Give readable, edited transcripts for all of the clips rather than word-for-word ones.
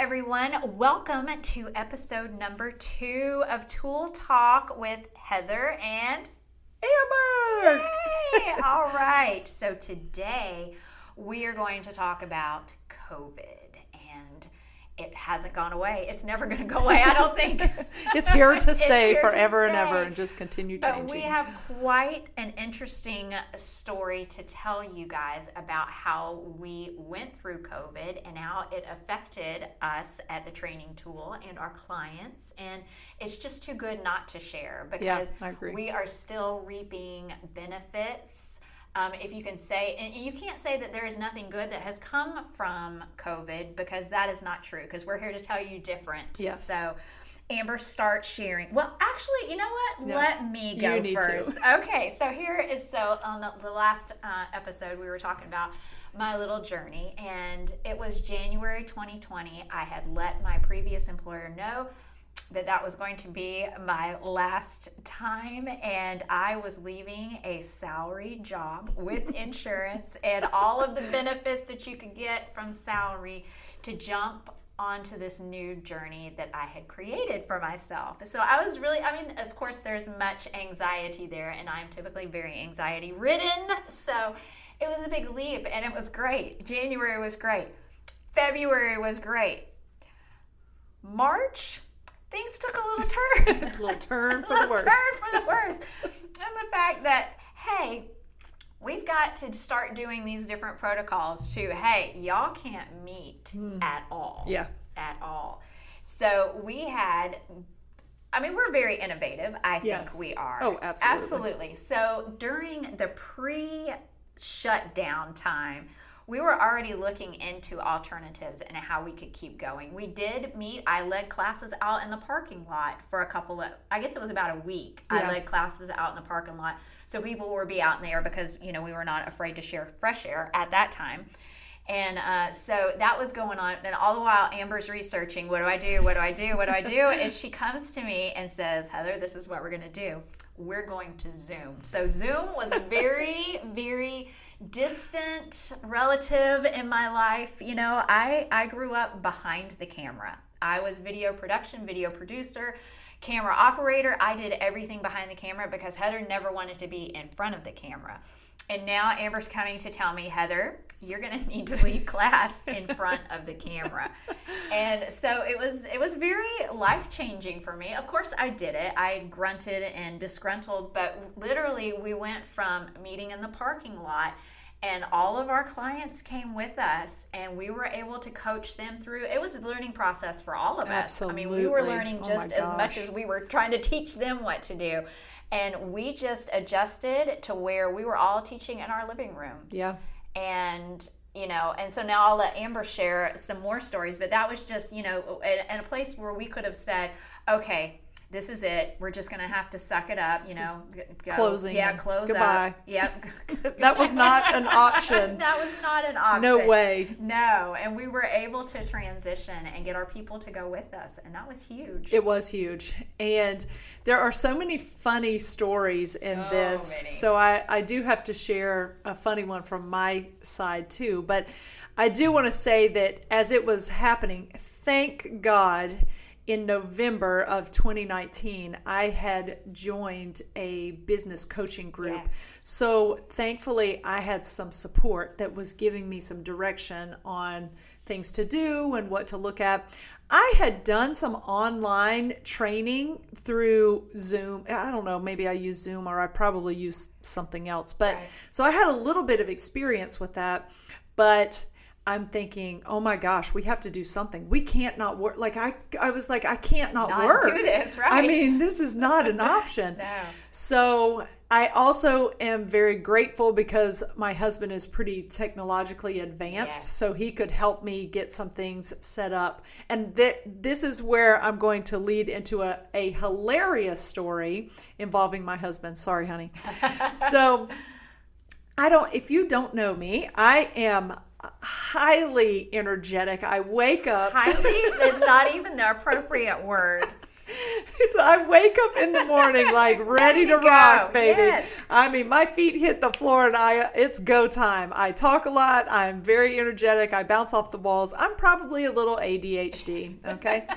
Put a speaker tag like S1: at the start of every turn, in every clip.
S1: everyone. Welcome to episode number 2 of Toole Talk with Heather and
S2: Amber.
S1: Yay! All right. So today we are going to talk about COVID, and it hasn't gone away. It's never going to go away, I don't think.
S2: It's here to stay
S1: here to
S2: forever
S1: stay.
S2: and ever and just continue changing.
S1: But we have quite an interesting story to tell you guys about how we went through COVID and how it affected us at the Training Toole and our clients. And it's just too good not to share because
S2: I agree.
S1: We are still reaping benefits. If you can say, and you can't say that there is nothing good that has come from COVID, because that is not true, because we're here to tell you different.
S2: Yes.
S1: So Amber, start sharing. Well, actually, you know what?
S2: No,
S1: let me go
S2: you need
S1: first.
S2: to.
S1: Okay, so here is, so on the last episode, we were talking about my little journey, and it was January 2020. I had let my previous employer know that was going to be my last time, and I was leaving a salary job with insurance and all of the benefits that you could get from salary to jump onto this new journey that I had created for myself. So I was really, of course there's much anxiety there, and I'm typically very anxiety ridden, so it was a big leap, and it was great. January was great. February was great. March, things took a little turn.
S2: A little turn for the worst.
S1: And the fact that, hey, we've got to start doing these different protocols too. Hey, y'all can't meet at all.
S2: Yeah.
S1: At all. So we had, we're very innovative. I think we are.
S2: Oh, absolutely.
S1: Absolutely. So during the pre-shutdown time, we were already looking into alternatives and how we could keep going. We did meet. I led classes out in the parking lot for a couple of, I guess it was about a week.
S2: Yeah.
S1: I led classes out in the parking lot so people would be out in there because, we were not afraid to share fresh air at that time. And so that was going on. And all the while, Amber's researching, what do I do? What do I do? What do I do? And she comes to me and says, Heather, this is what we're going to do. We're going to Zoom. So Zoom was very, very distant relative in my life. I grew up behind the camera. I was video production, video producer, camera operator. I did everything behind the camera because Heather never wanted to be in front of the camera. And now Amber's coming to tell me, Heather, you're going to need to lead class in front of the camera. And so it was very life-changing for me. Of course, I did it. I grunted and disgruntled, but literally we went from meeting in the parking lot, and all of our clients came with us, and we were able to coach them through. It was a learning process for all of us.
S2: Absolutely.
S1: We were learning just as much as we were trying to teach them what to do. And we just adjusted to where we were all teaching in our living rooms.
S2: Yeah.
S1: And, and so now I'll let Amber share some more stories, but that was just, in a place where we could have said, okay, this is it. We're just going to have to suck it up, go.
S2: Closing.
S1: Yeah, close
S2: goodbye.
S1: up. Yep.
S2: That was not an option.
S1: That was not an option.
S2: No way.
S1: No. And we were able to transition and get our people to go with us. And that was huge.
S2: It was huge. And there are so many funny stories in this.
S1: Many.
S2: So I do have to share a funny one from my side too. But I do want to say that as it was happening, thank God, in November of 2019, I had joined a business coaching group.
S1: Yes.
S2: So thankfully, I had some support that was giving me some direction on things to do and what to look at. I had done some online training through Zoom. I don't know, maybe I used Zoom or I probably used something else. But
S1: Right.
S2: So I had a little bit of experience with that, but I'm thinking, oh my gosh, we have to do something. We can't not work. Like I was like, I can't not work.
S1: Do this, right?
S2: This is not an option.
S1: No.
S2: So I also am very grateful because my husband is pretty technologically advanced,
S1: Yes.
S2: so he could help me get some things set up. And this is where I'm going to lead into a hilarious story involving my husband. Sorry, honey. So if you don't know me, I am highly energetic. I wake up.
S1: Highly is not even the appropriate word.
S2: I wake up in the morning like ready to rock, baby. Yes. I mean, my feet hit the floor and it's go time. I talk a lot. I'm very energetic. I bounce off the walls. I'm probably a little ADHD, okay?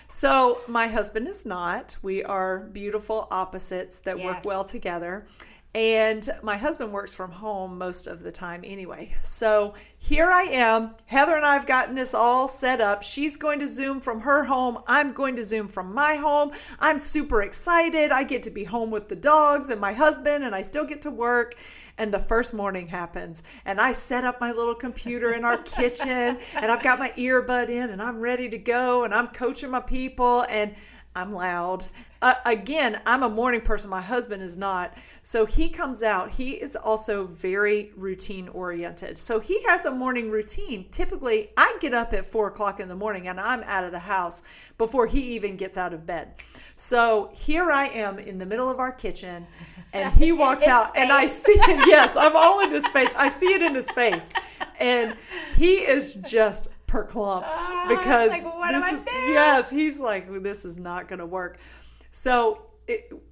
S2: So my husband is not. We are beautiful opposites that work well together. And my husband works from home most of the time anyway. So here I am. Heather and I have gotten this all set up. She's going to Zoom from her home. I'm going to Zoom from my home. I'm super excited. I get to be home with the dogs and my husband, and I still get to work. And the first morning happens, and I set up my little computer in our kitchen, and I've got my earbud in, and I'm ready to go, and I'm coaching my people, and I'm loud. Again, I'm a morning person. My husband is not. So he comes out. He is also very routine oriented. So he has a morning routine. Typically, I get up at 4 o'clock in the morning and I'm out of the house before he even gets out of bed. So here I am in the middle of our kitchen and he walks out and I see it. Yes, I'm all in his face. I see it in his face. And he is just perclumped because he's like, this is not going to work. So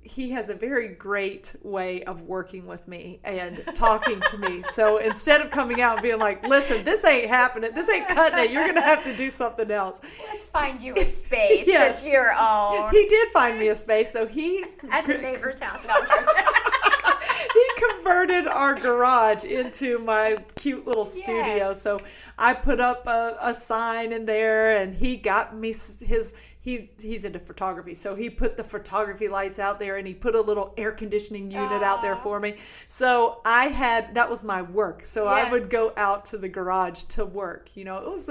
S2: he has a very great way of working with me and talking to me. So instead of coming out and being like, listen, this ain't happening. This ain't cutting it. You're going to have to do something else.
S1: Let's find you a space that's your own.
S2: He did find me a space. So he...
S1: At the neighbor's house. No,
S2: he converted our garage into my cute little studio. Yes. So I put up a sign in there and he got me his... He's into photography, so he put the photography lights out there and he put a little air conditioning unit out there for me. So that was my work. So I would go out to the garage to work. You know, it was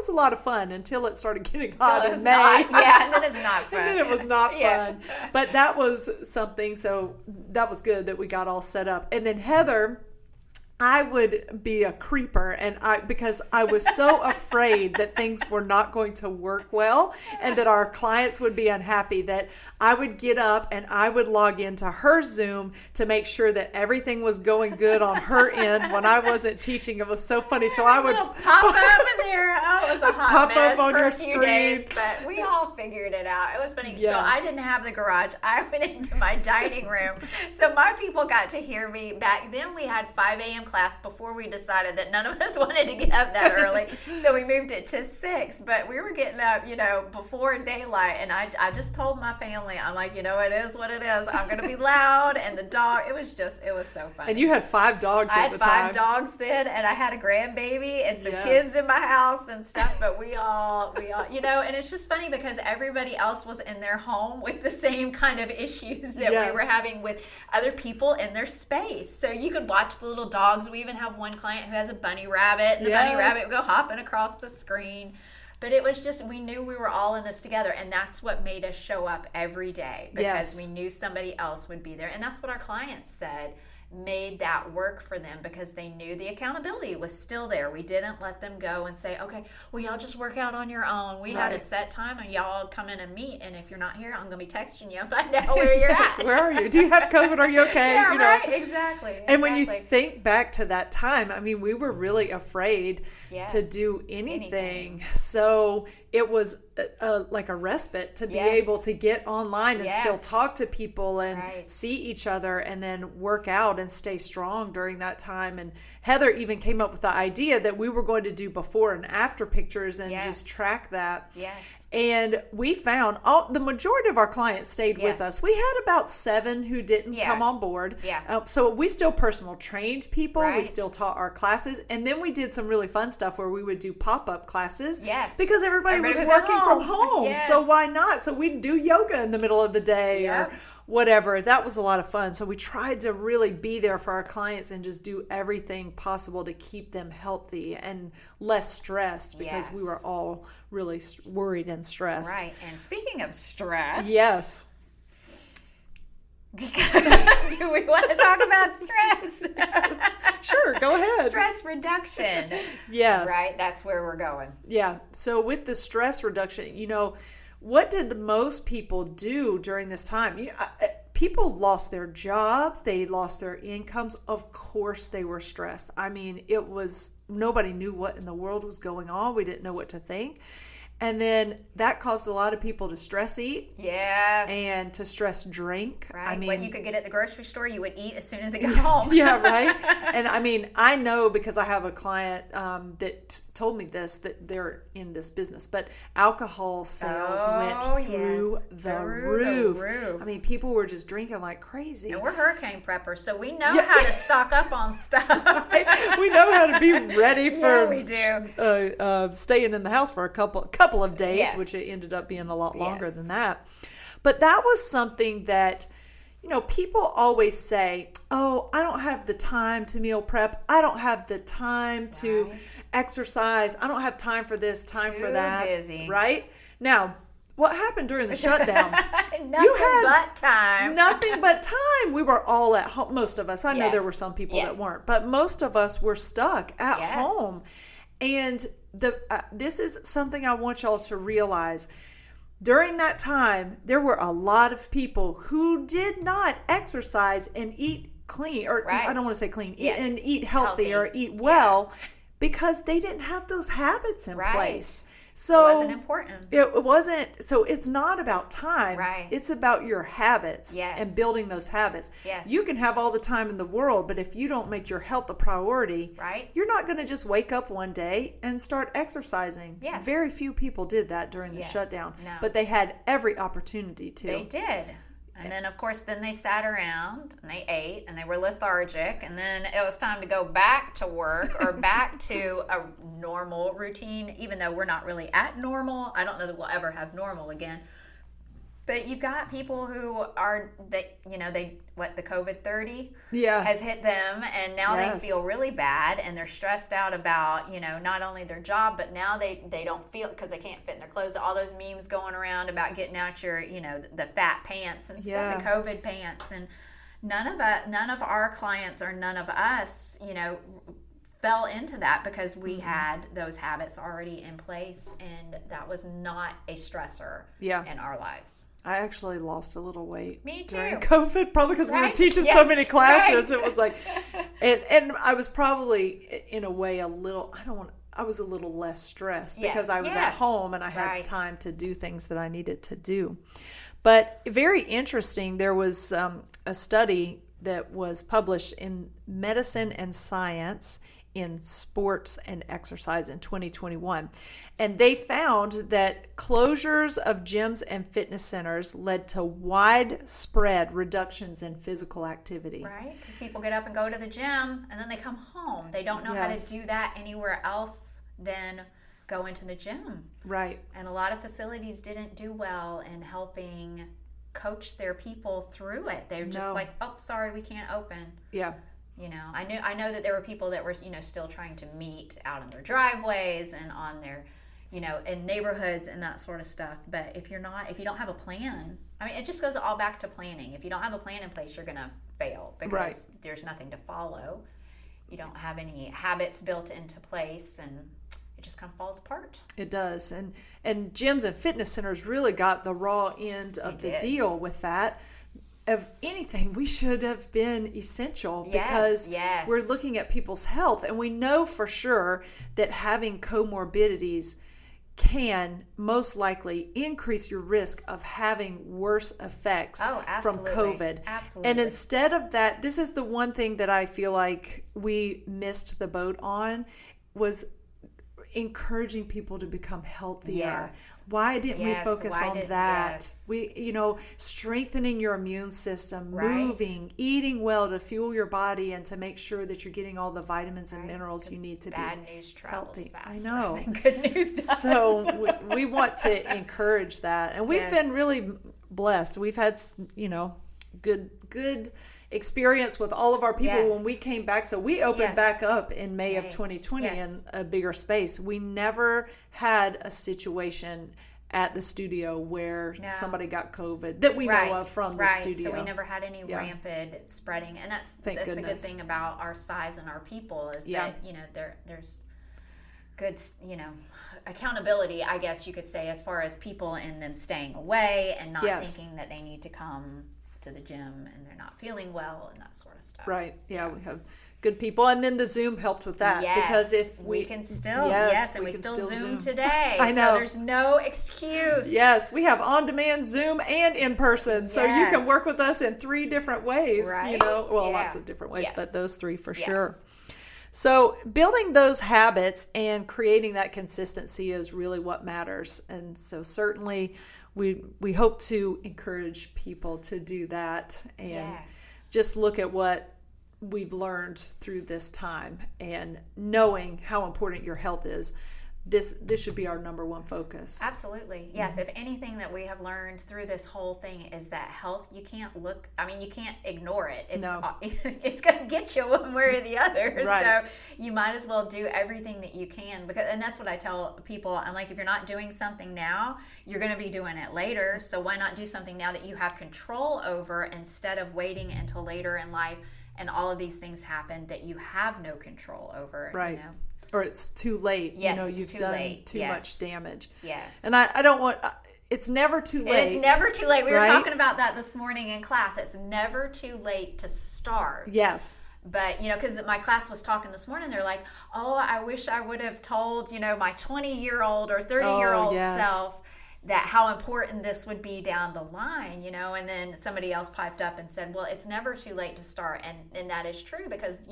S2: a lot of fun until it started getting hot in May.
S1: And then it's not fun.
S2: And then it was not fun. But that was something. So that was good that we got all set up. And then Heather, I would be a creeper because I was so afraid that things were not going to work well and that our clients would be unhappy that I would get up and I would log into her Zoom to make sure that everything was going good on her end when I wasn't teaching. It was so funny. So I would
S1: pop up in there. Oh, it was a hot mess for a few days, but we all figured it out. It was funny. Yes. So I didn't have the garage. I went into my dining room. So my people got to hear me. Back then we had 5 a.m. class before we decided that none of us wanted to get up that early. So we moved it to 6, but we were getting up, before daylight. And I just told my family, I'm like, it is what it is. I'm going to be loud. And the dog, it was so funny.
S2: And you had 5 dogs at the time.
S1: I had 5 dogs then, and I had a grandbaby and some kids in my house and stuff. But we all, and it's just funny because everybody else was in their home with the same kind of issues that we were having with other people in their space. So you could watch the little dogs. We even have one client who has a bunny rabbit, and the bunny rabbit would go hopping across the screen. But it was just, we knew we were all in this together, and that's what made us show up every day because we knew somebody else would be there. And that's what our clients said made that work for them because they knew the accountability was still there. We didn't let them go and say, okay, well, y'all just work out on your own. We had a set time and y'all come in and meet. And if you're not here, I'm going to be texting you and find out where you're at.
S2: Where are you? Do you have COVID? Are you okay?
S1: Yeah, right. Exactly.
S2: And when you think back to that time, I mean, we were really afraid to do anything. So it was like a respite to be able to get online and still talk to people and see each other and then work out and stay strong during that time. And Heather even came up with the idea that we were going to do before and after pictures and just track that.
S1: Yes.
S2: And we found the majority of our clients stayed with us. We had about 7 who didn't come on board. Yeah. So we still personal trained people. Right. We still taught our classes. And then we did some really fun stuff where we would do pop-up classes. Yes. Because everybody was working from home. Yes. So why not? So we'd do yoga in the middle of the day or whatever. That was a lot of fun. So we tried to really be there for our clients and just do everything possible to keep them healthy and less stressed because we were all really worried and stressed.
S1: Right. And speaking of stress.
S2: Yes.
S1: Do we want to talk about stress?
S2: Sure, go ahead.
S1: Stress reduction.
S2: Yes.
S1: Right? That's where we're going.
S2: Yeah. So with the stress reduction, what did most people do during this time? People lost their jobs. They lost their incomes. Of course they were stressed. I mean, nobody knew what in the world was going on. We didn't know what to think. And then that caused a lot of people to stress eat.
S1: Yes.
S2: And to stress drink.
S1: Right.
S2: I mean,
S1: what you could get at the grocery store, you would eat as soon as it got home.
S2: Yeah, right. And I mean, I know because I have a client that told me this, that they're in this business, but alcohol sales went through the roof. I mean, people were just drinking like crazy.
S1: And we're hurricane preppers, so we know how to stock up on stuff.
S2: Right? We know how to be ready for
S1: we do.
S2: Staying in the house for a couple of days, which it ended up being a lot longer than that. But that was something that, people always say, oh, I don't have the time to meal prep. I don't have the time to exercise. I don't have time for this, time for that.
S1: Too busy.
S2: Right? Now, what happened during the shutdown? Nothing but time. We were all at home. Most of us. I know there were some people that weren't, but most of us were stuck at home. And this is something I want y'all to realize. During that time, there were a lot of people who did not exercise and eat clean, or I don't want to say clean, and eat healthy or eat well, because they didn't have those habits in place. So
S1: it wasn't important.
S2: It wasn't. So it's not about time.
S1: Right.
S2: It's about your habits and building those habits.
S1: Yes.
S2: You can have all the time in the world, but if you don't make your health a priority, you're not going to just wake up one day and start exercising.
S1: Yes.
S2: Very few people did that during the shutdown, but they had every opportunity to.
S1: They did. And then, of course, they sat around and they ate and they were lethargic. And then it was time to go back to work or back to a normal routine, even though we're not really at normal. I don't know that we'll ever have normal again. But you've got people who are, the COVID 30 has hit them, and now they feel really bad, and they're stressed out about, not only their job, but now they don't feel, because they can't fit in their clothes. All those memes going around about getting out your, the fat pants and stuff, the COVID pants, and none of our clients or none of us, fell into that because we had those habits already in place, and that was not a stressor in our lives.
S2: I actually lost a little weight.
S1: Me too.
S2: During COVID, probably because we were teaching so many classes. It was like, and I was probably in a way I was a little less stressed because I was at home and I had time to do things that I needed to do. But very interesting, there was a study that was published in Medicine and Science in Sports and Exercise in 2021. And they found that closures of gyms and fitness centers led to widespread reductions in physical activity.
S1: Right, because people get up and go to the gym and then they come home. They don't know how to do that anywhere else than go into the gym. Right. And a lot of facilities didn't do well in helping coach their people through it. They were just like, oh, sorry, we can't open. Yeah. I know that there were people that were, still trying to meet out in their driveways and on their, in neighborhoods and that sort of stuff. But if you don't have a plan, it just goes all back to planning. If you don't have a plan in place, you're going to fail because there's nothing to follow. You don't have any habits built into place, and it just kind of falls apart. It does.
S2: And gyms and fitness centers really got the raw end of the deal with that. Of anything, we should have been essential because we're looking at people's health, and we know for sure that having comorbidities can most likely increase your risk of having worse effects from COVID. Absolutely. And instead of that, this is the one thing that I feel like we missed the boat on, was encouraging people to become healthier. Yes. Why didn't we focus on that? Yes. We, strengthening your immune system, moving, eating well to fuel your body and to make sure that you're getting all the vitamins and minerals you need to be healthy. Bad news travels faster than good news does. So we want to encourage that. And we've been really blessed. We've had, good experience with all of our people when we came back. So we opened back up in May of 2020 in a bigger space. We never had a situation at the studio where somebody got COVID that we know of from the studio.
S1: So we never had any rampant spreading. And that's a good thing about our size and our people is that, there's good, accountability, I guess you could say, as far as people and them staying away and not thinking that they need to come to the gym and they're not feeling well and that sort of stuff.
S2: Right. Yeah, we have good people. And then the Zoom helped with that.
S1: Yes,
S2: because if
S1: we can still, and we still Zoom today.
S2: I know.
S1: So there's no excuse.
S2: Yes, we have on-demand Zoom and in-person. So you can work with us in 3 different ways,
S1: right?
S2: Lots of different ways, but those 3 for sure. So building those habits and creating that consistency is really what matters. And so certainly we hope to encourage people to do that and just look at what we've learned through this time and knowing how important your health is. This should be our number one focus.
S1: Absolutely. Yes. If anything that we have learned through this whole thing is that health, you can't ignore it. It's going to get you one way or the other.
S2: Right.
S1: So you might as well do everything that you can, and that's what I tell people. I'm like, if you're not doing something now, you're going to be doing it later. So why not do something now that you have control over instead of waiting until later in life and all of these things happen that you have no control over.
S2: Right. Or it's too late.
S1: Yes,
S2: you've done too much damage.
S1: Yes.
S2: And I don't want, it's never too late.
S1: It's never too late. We were talking about that this morning in class. It's never too late to start.
S2: Yes.
S1: But, because my class was talking this morning, they're like, oh, I wish I would have told, my 20-year-old or 30-year-old self that how important this would be down the line, and then somebody else piped up and said, well, it's never too late to start. And that is true because,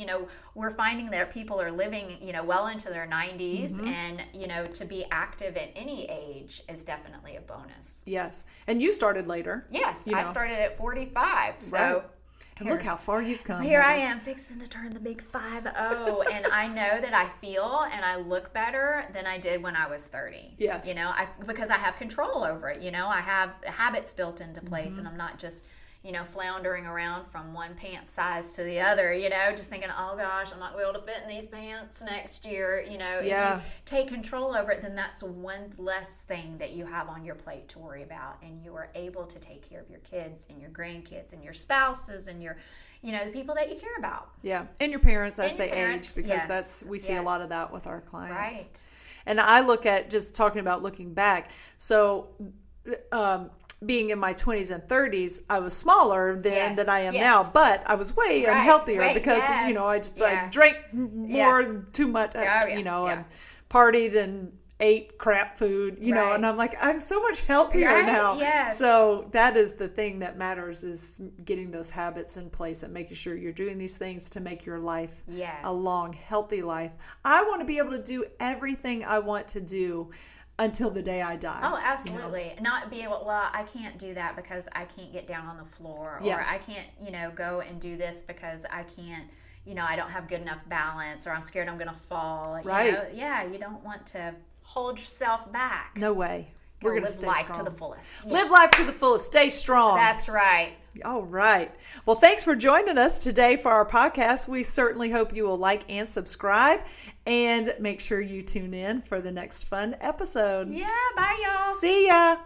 S1: we're finding that people are living, well into their 90s and, to be active at any age is definitely a bonus.
S2: Yes. And you started later.
S1: Yes. I started at 45. So.
S2: Right. And look how far you've come.
S1: Here I am fixing to turn the big 50, and I know that I feel and I look better than I did when I was 30.
S2: Yes.
S1: Because I have control over it. I have habits built into place, and I'm not just, floundering around from one pant size to the other, just thinking, oh gosh, I'm not going to be able to fit in these pants next year. If you take control over it, then that's one less thing that you have on your plate to worry about, and you are able to take care of your kids and your grandkids and your spouses and your, the people that you care about.
S2: Yeah, and your parents as they age, because we see a lot of that with our clients.
S1: Right.
S2: And I look at, just talking about looking back, so being in my 20s and 30s, I was smaller than I am now, but I was way unhealthier because, I drank more, too much, and partied and ate crap food, and I'm like, I'm so much healthier now.
S1: Yes.
S2: So that is the thing that matters, is getting those habits in place and making sure you're doing these things to make your life a long, healthy life. I want to be able to do everything I want to do until the day I die.
S1: Oh, absolutely. Not be able, I can't do that because I can't get down on the floor, or I can't, go and do this because I can't, I don't have good enough balance, or I'm scared I'm going to fall.
S2: Right.
S1: You don't want to hold yourself back.
S2: No way. We're going to stay
S1: live
S2: strong.
S1: to the fullest. Yes.
S2: Live life to the fullest. Stay strong.
S1: That's right.
S2: All right. Well, thanks for joining us today for our podcast. We certainly hope you will like and subscribe, and make sure you tune in for the next fun episode.
S1: Yeah. Bye, y'all.
S2: See ya.